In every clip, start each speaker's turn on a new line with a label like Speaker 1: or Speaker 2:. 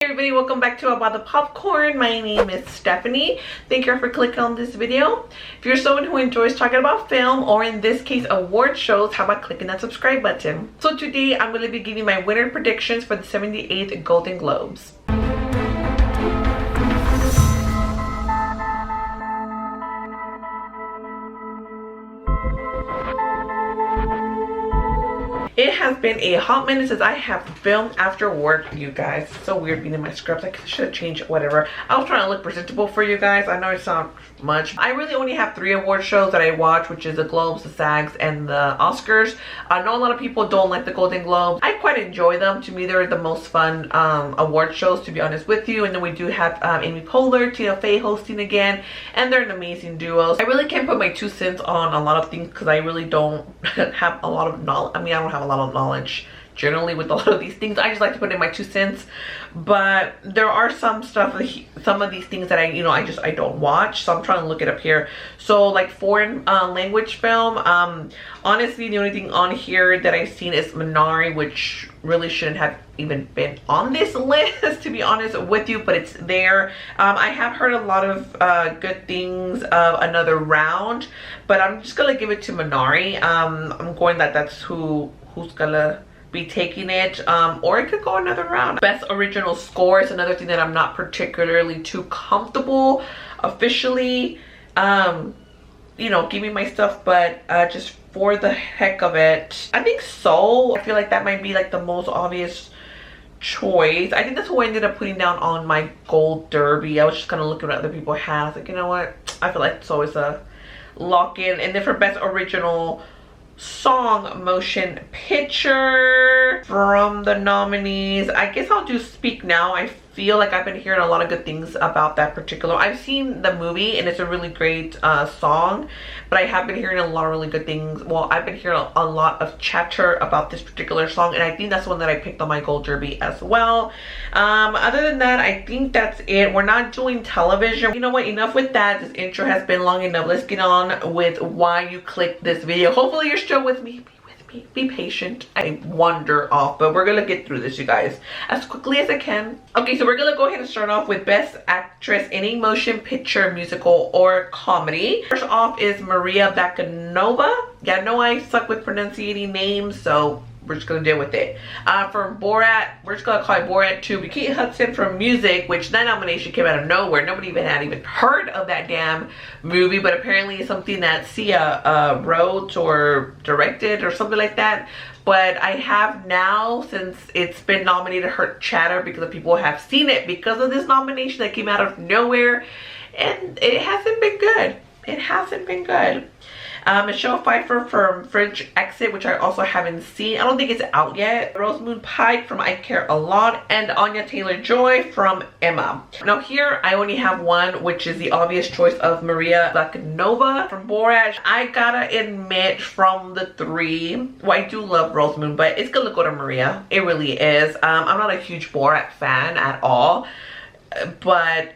Speaker 1: Hey everybody, welcome back to About the Popcorn. My name is Stephanie. Thank you for clicking on this video. If you're someone who enjoys talking about film, or in this case award shows, how about clicking that subscribe button? So today I'm going to be giving my winner predictions for the 78th Golden Globes. It has been a hot minute since I have filmed after work, you guys. It's so weird being in my scrubs. I should have changed whatever. I was trying to look presentable for you guys. I know it's not much. I really only have 3 award shows that I watch, which is the Globes, the SAGs, and the Oscars. I know a lot of people don't like the Golden Globes. I quite enjoy them. To me, they're the most fun award shows, to be honest with you. And then we do have Amy Poehler, Tina Fey hosting again, and they're an amazing duo. I really can't put my 2 cents on a lot of things because I really don't have a lot of knowledge. I mean, I don't have a lot of knowledge generally with a lot of these things. I just like to put in my 2 cents, but there are some of these things that I don't watch, so I'm trying to look it up here. So like foreign language film, honestly the only thing on here that I've seen is Minari, which really shouldn't have even been on this list, to be honest with you, but it's there. I have heard a lot of good things of Another Round, but I'm just gonna give it to Minari. I'm going that's who's gonna be taking it, or it could go another round. Best original score is another thing that I'm not particularly too comfortable officially giving my stuff, but just for the heck of it, I think Soul. I feel like that might be like the most obvious choice. I think that's who I ended up putting down on my Gold Derby. I was just kind of looking at what other people have, like, you know what, I feel like it's always a lock-in. And then for best original song, motion picture, from the nominees, I guess I'll do Speak Now. I feel like I've been hearing a lot of good things about that particular. I've seen the movie and it's a really great song, but I have been hearing a lot of really good things. Well, I've been hearing a lot of chatter about this particular song, and I think that's one that I picked on my Gold Derby as well. Other than that, I think that's it. We're not doing television. You know what, enough with that. This intro has been long enough. Let's get on with why you clicked this video. Hopefully you're still with me. Be patient. I wander off, but we're gonna get through this, you guys, as quickly as I can. Okay, so we're gonna go ahead and start off with Best Actress in a Motion Picture, Musical, or Comedy. First off is Maria Bakanova. Yeah, I know I suck with pronunciating names, so we're just gonna deal with it. From Borat, we're just gonna call it Borat 2. Kate Hudson from Music, which that nomination came out of nowhere. Nobody had even heard of that damn movie, but apparently it's something that Sia wrote or directed or something like that. But I have now, since it's been nominated, heard chatter because of people have seen it because of this nomination that came out of nowhere, and it hasn't been good. It hasn't been good. Michelle Pfeiffer from French Exit, which I also haven't seen. I don't think it's out yet. Rosamund Pike from I Care a Lot, and Anya Taylor-Joy from Emma. Now here I only have one, which is the obvious choice of Maria Bakanova from Borat. I gotta admit, from the 3, well, I do love Rosamund, but it's gonna go to Maria. It really is. I'm not a huge Borat fan at all, but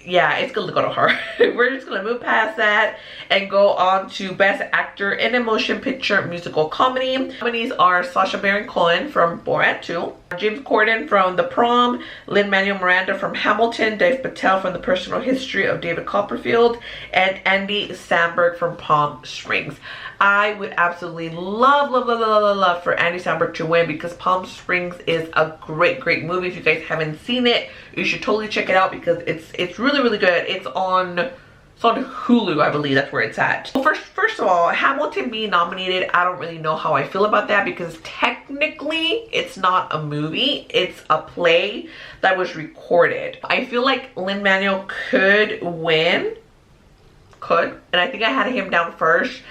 Speaker 1: yeah, it's gonna go to her. We're just gonna move past that and go on to Best Actor in a Motion Picture, Musical, Comedy. Nominees are Sacha Baron Cohen from Borat 2, James Corden from The Prom, Lin-Manuel Miranda from Hamilton, Dave Patel from The Personal History of David Copperfield, and Andy Samberg from Palm Springs. I would absolutely love for Andy Samberg to win because Palm Springs is a great movie. If you guys haven't seen it, you should totally check it out because it's really good. It's on Hulu, I believe that's where it's at. Well, first of all, Hamilton being nominated, I don't really know how I feel about that because technically it's not a movie, it's a play that was recorded. I feel like Lin-Manuel could win, and I think I had him down first.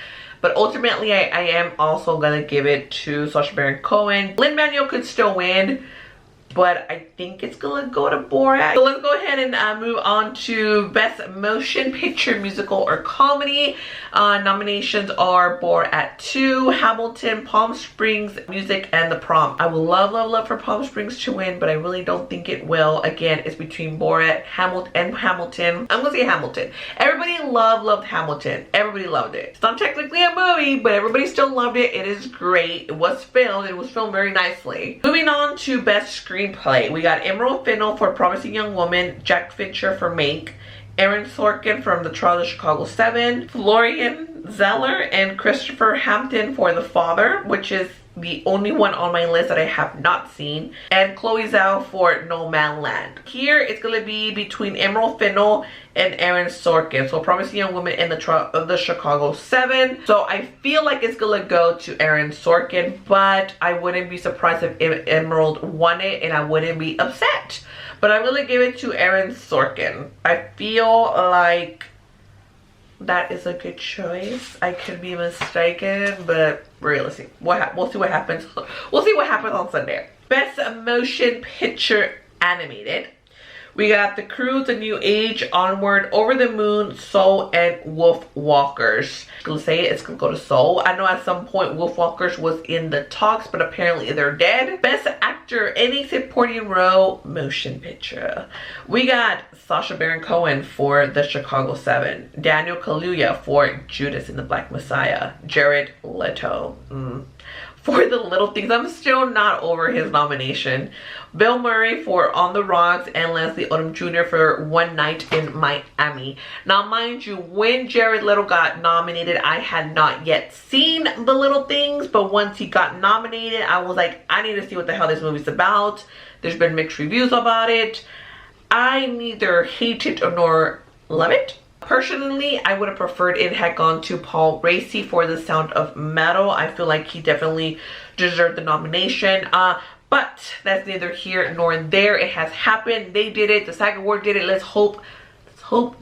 Speaker 1: But ultimately, I am also going to give it to Sacha Baron Cohen. Lin-Manuel could still win, but I think it's going to go to Borat. So let's go ahead and move on to Best Motion Picture, Musical, or Comedy. Nominations are Borat 2, Hamilton, Palm Springs, Music, and The Prom. I would love for Palm Springs to win, but I really don't think it will. Again, it's between Borat, Hamilton. I'm going to say Hamilton. Everybody loved Hamilton. Everybody loved it. It's not technically a movie, but everybody still loved it. It is great. It was filmed very nicely. Moving on to Best Screen screenplay, we got Emerald Fennell for Promising Young Woman, Jack Fincher for Mank, Aaron Sorkin from The Trial of Chicago 7, Florian Zeller and Christopher Hampton for The Father, which is the only one on my list that I have not seen, and Chloe Zhao for No Man Land. Here it's gonna be between Emerald Fennell and Aaron Sorkin. So Promising Young Woman and The Trial of the Chicago 7. So I feel like it's gonna go to Aaron Sorkin, but I wouldn't be surprised if Emerald won it, and I wouldn't be upset. But I'm gonna give it to Aaron Sorkin. I feel like that is a good choice. I could be mistaken, but realistic. We'll see what happens. We'll see what happens on Sunday. Best Motion Picture Animated. We got The Crew, The New Age, Onward, Over the Moon, Soul, and Wolf Walkers. I'm gonna say it's gonna go to Soul. I know at some point Wolf Walkers was in the talks, but apparently they're dead. Best Actor, any supporting role, motion picture. We got Sacha Baron Cohen for The Chicago 7, Daniel Kaluuya for Judas and the Black Messiah, Jared Leto for The Little Things. I'm still not over his nomination. Bill Murray for On the Rocks, and Leslie Odom Jr. for One Night in Miami. Now mind you, when Jared Leto got nominated, I had not yet seen The Little Things, but once he got nominated, I was like, I need to see what the hell this movie's about. There's been mixed reviews about it. I neither hate it nor love it. Personally, I would have preferred it had gone to Paul Raci for The Sound of Metal. I feel like he definitely deserved the nomination. But that's neither here nor there. It has happened. They did it. The SAG Award did it. Let's hope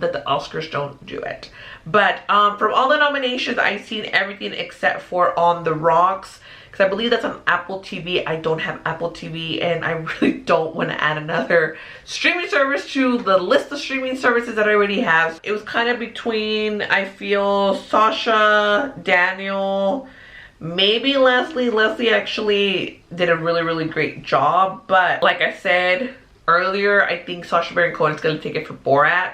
Speaker 1: that the Oscars don't do it. But from all the nominations, I've seen everything except for On the Rocks, because I believe that's on Apple TV. I don't have Apple TV, and I really don't want to add another streaming service to the list of streaming services that I already have. It was kind of between, I feel, Sasha, Daniel, maybe Leslie. Leslie actually did a really great job, but like I said earlier, I think Sacha Baron Cohen is going to take it for Borat.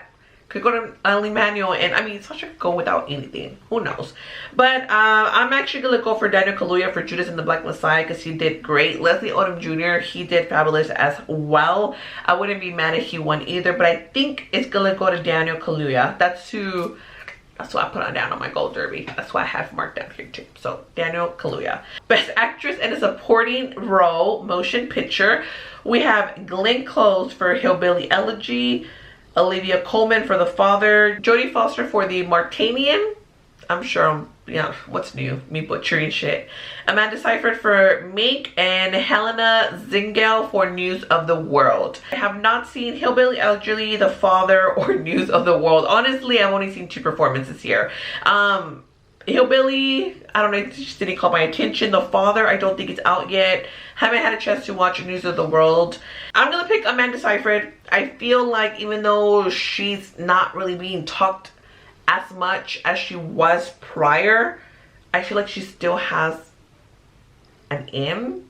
Speaker 1: Could go to Ali Manuel, and I mean, Sasha could go without anything. Who knows? But I'm actually going to go for Daniel Kaluuya for Judas and the Black Messiah, because he did great. Leslie Odom Jr., he did fabulous as well. I wouldn't be mad if he won either, but I think it's going to go to Daniel Kaluuya. That's what I put on down on my Gold Derby. That's why I have marked down here too. So Daniel Kaluuya. Best Actress in a Supporting Role, Motion Picture. We have Glenn Close for Hillbilly Elegy, Olivia Colman for The Father, Jodie Foster for The Martanian. I'm sure what's new? Me butchering shit. Amanda Seyfried for Mank, and Helena Zengel for News of the World. I have not seen Hillbilly Elegy, The Father, or News of the World. Honestly, I've only seen 2 performances here. Hillbilly, I don't know, it just didn't call my attention. The Father, I don't think it's out yet. Haven't had a chance to watch News of the World. I'm gonna pick Amanda Seyfried. I feel like even though she's not really being talked as much as she was prior, I feel like she still has an in.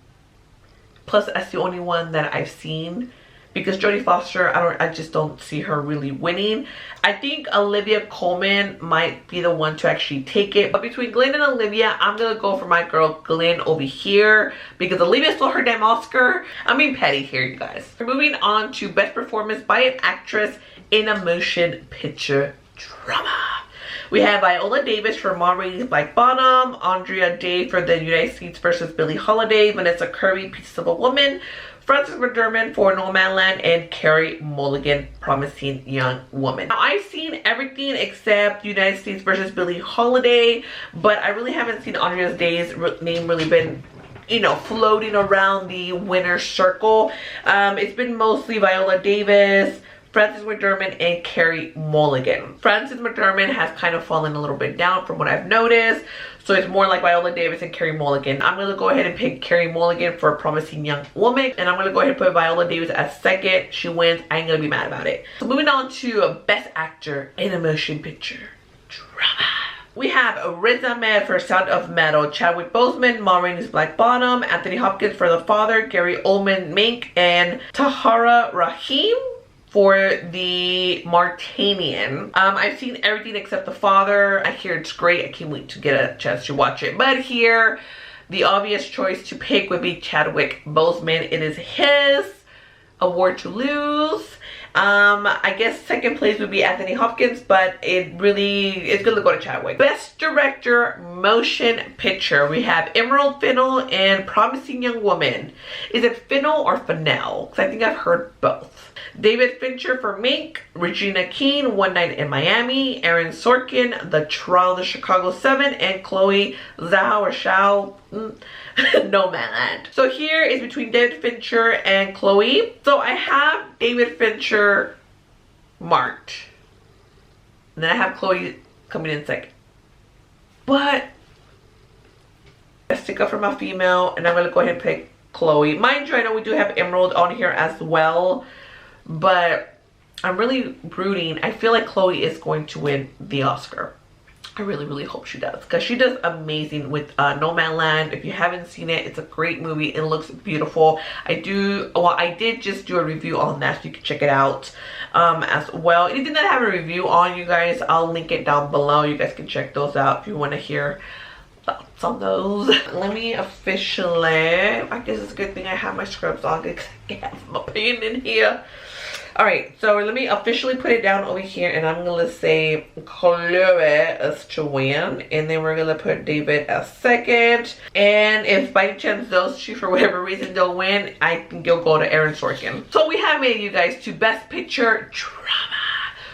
Speaker 1: Plus, that's the only one that I've seen, because Jodie Foster, I just don't see her really winning. I think Olivia Colman might be the one to actually take it. But between Glenn and Olivia, I'm gonna go for my girl Glenn over here, because Olivia stole her damn Oscar. I'm being petty here, you guys. We're moving on to Best Performance by an Actress in a Motion Picture Drama. We have Viola Davis for Ma Rainey's Black Bottom, Andrea Day for The United States versus Billie Holiday, Vanessa Kirby, Pieces of a Woman, Frances McDormand for No Man Land, and Carey Mulligan, Promising Young Woman. Now, I've seen everything except United States versus Billie Holiday, but I really haven't seen Andrea Day's name really been, floating around the winner's circle. It's been mostly Viola Davis, Frances McDormand, and Carey Mulligan. Frances McDormand has kind of fallen a little bit down from what I've noticed, so it's more like Viola Davis and Carey Mulligan. I'm gonna go ahead and pick Carey Mulligan for Promising Young Woman, and I'm gonna go ahead and put Viola Davis as second. She wins, I ain't gonna be mad about it. So moving on to Best Actor in a Motion Picture Drama. We have Riz Ahmed for Sound of Metal, Chadwick Boseman, Ma Rainey's Black Bottom, Anthony Hopkins for The Father, Gary Oldman, Mank, and Tahara Rahim for The Martanian. I've seen everything except The Father. I hear it's great. I can't wait to get a chance to watch it. But here, the obvious choice to pick would be Chadwick Boseman. It is his award to lose. I guess second place would be Anthony Hopkins, but it's gonna go to Chadwick. Best Director Motion Picture, we have Emerald Fennell and Promising Young Woman. Is it Fennell or Fennell? Because I think I've heard both. David Fincher for Mank, Regina King, One Night in Miami, Aaron Sorkin, The Trial of the Chicago 7, and Chloe Zhao or Shao, Nomadland. So here is between David Fincher and Chloe. So I have David Fincher marked, and then I have Chloe coming in second. But I stick up for my female, and I'm gonna go ahead and pick Chloe. Mind you, I know we do have Emerald on here as well, but I'm really rooting. I feel like Chloe is going to win the Oscar. I really hope she does, because she does amazing with Nomadland. If you haven't seen it, it's a great movie. It looks beautiful. I did just do a review on that, so you can check it out as well. Anything that I have a review on, you guys, I'll link it down below. You guys can check those out if you want to hear thoughts on those. Let me officially, I guess it's a good thing I have my scrubs on because I can have my pen in here. All right, so let me officially put it down over here, and I'm gonna say Chloe as to win, and then we're gonna put David as second. And if by chance those two, for whatever reason, don't win, I think you'll go to Aaron Sorkin. So we have made, you guys, to Best Picture Drama.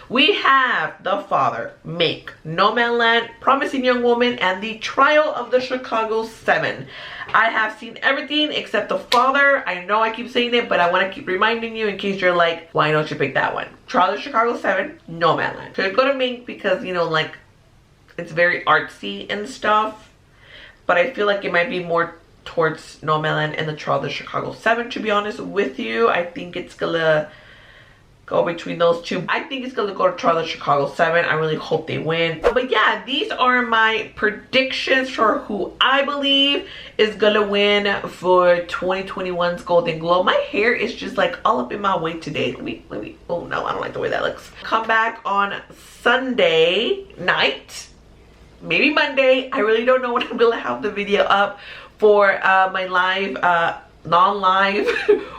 Speaker 1: We have The Father, Mank, Nomadland, Promising Young Woman, and The Trial of the Chicago 7. I have seen everything except The Father. I know I keep saying it, but I want to keep reminding you in case you're like, why don't you pick that one? Trial of the Chicago 7, Nomadland. So I go to Mank because, you know, like, it's very artsy and stuff. But I feel like it might be more towards Nomadland and The Trial of the Chicago 7, to be honest with you. I think it's gonna go between those two. I think it's gonna go to Trial of the Chicago 7. I really hope they win. But yeah, these are my predictions for who I believe is gonna win for 2021's Golden Globe. My hair is just like all up in my way today. Let me, oh no, I don't like the way that looks. Come back on Sunday night, maybe Monday. I really don't know when I'm gonna have the video up for my live non-live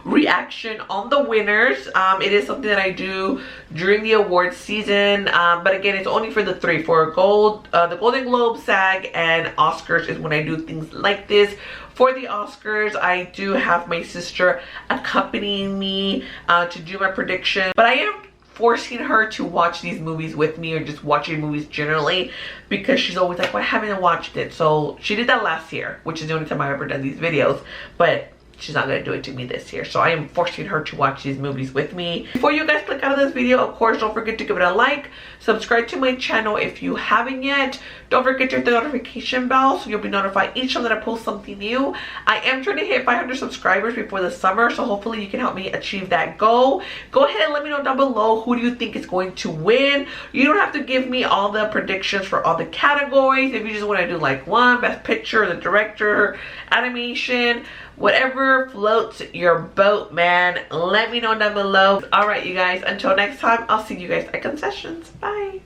Speaker 1: reaction on the winners. It is something that I do during the awards season, but again, it's only for the three. For the Golden Globe, SAG, and Oscars is when I do things like this. For the Oscars, I do have my sister accompanying me to do my prediction, but I am forcing her to watch these movies with me, or just watching movies generally, because she's always like, why haven't I watched it? So she did that last year, which is the only time I've ever done these videos, but she's not gonna do it to me this year. So I am forcing her to watch these movies with me. Before you guys click out of this video, of course, don't forget to give it a like, subscribe to my channel if you haven't yet. Don't forget to hit the notification bell so you'll be notified each time that I post something new. I am trying to hit 500 subscribers before the summer, so hopefully you can help me achieve that goal. Go ahead and let me know down below, who do you think is going to win. You don't have to give me all the predictions for all the categories. If you just want to do like one, Best Picture, the director, animation, whatever floats your boat, man, let me know down below. All right, you guys, until next time, I'll see you guys at concessions. Bye.